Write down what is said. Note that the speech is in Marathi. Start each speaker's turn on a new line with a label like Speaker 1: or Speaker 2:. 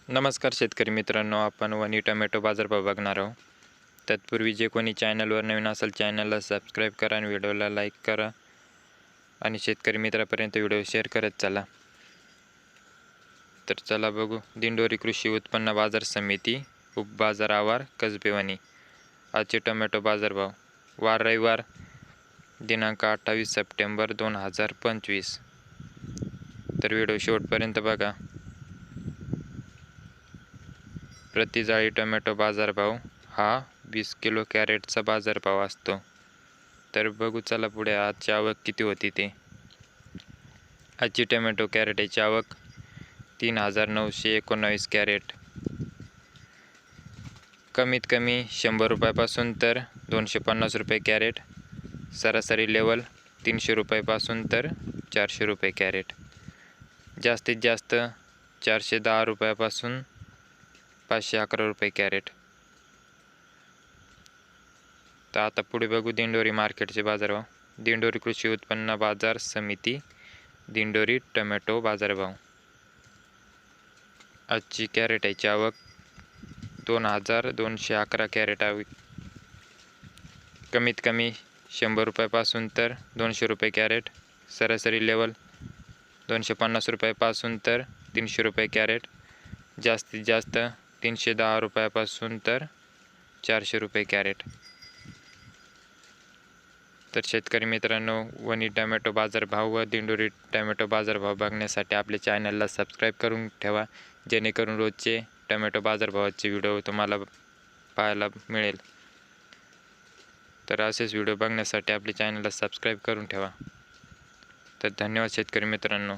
Speaker 1: नमस्कार शेतकरी मित्रांनो, आपण वनी टोमॅटो बाजारभाव बघणार आहोत। तत्पूर्वी जे कोणी चॅनलवर नवीन असेल चॅनलला सबस्क्राईब करा आणि व्हिडिओला लाईक करा आणि शेतकरी मित्रापर्यंत व्हिडिओ शेअर करत चला। तर चला बघू, दिंडोरी कृषी उत्पन्न बाजार समिती उपबाजार आवार कसबे वनी आजचे टोमॅटो बाजारभाव। वार रविवार दिनांक 28 सप्टेंबर 2025। तर व्हिडिओ शेवटपर्यंत बघा। प्रति जाळी टोमॅटो बाजारभाव हा 20 किलो कॅरेटचा बाजारभाव असतो। तर बघू चला पुढे आजची आवक किती होती ते। आजची टोमॅटो कॅरेटची आवक 3919 कॅरेट। कमीत कमी 100 रुपयापासून तर 250 रुपये कॅरेट। सरासरी लेवल 300 रुपयापासून तर 400 रुपये कॅरेट। जास्तीत जास्त 410 रुपयापासून 511 रुपये कॅरेट। तर आता पुढे बघू दिंडोरी मार्केटचे बाजारभाव। दिंडोरी कृषी उत्पन्न बाजार समिती दिंडोरी टोमॅटो बाजारभाव। आजची कॅरेटची आवक 2211 कॅरेट आहे। कमीत कमी 100 रुपयापासून तर 200 रुपये कॅरेट। सरासरी लेवल 250 रुपयापासून तर 300 रुपये कॅरेट। जास्तीत जास्त 310 रुपयापासून तर 400 रुपये कॅरेट। तर शेतकरी मित्रांनो, वनी टोमॅटो बाजारभाव व दिंडोरी टोमॅटो बाजारभाव बघण्यासाठी आपल्या चॅनलला सबस्क्राईब करून ठेवा, जेणेकरून रोजचे टोमॅटो बाजारभावाचे व्हिडिओ तुम्हाला पाहायला मिळेल। तर असेच व्हिडिओ बघण्यासाठी आपल्या चॅनलला सबस्क्राईब करून ठेवा। तर धन्यवाद शेतकरी मित्रांनो।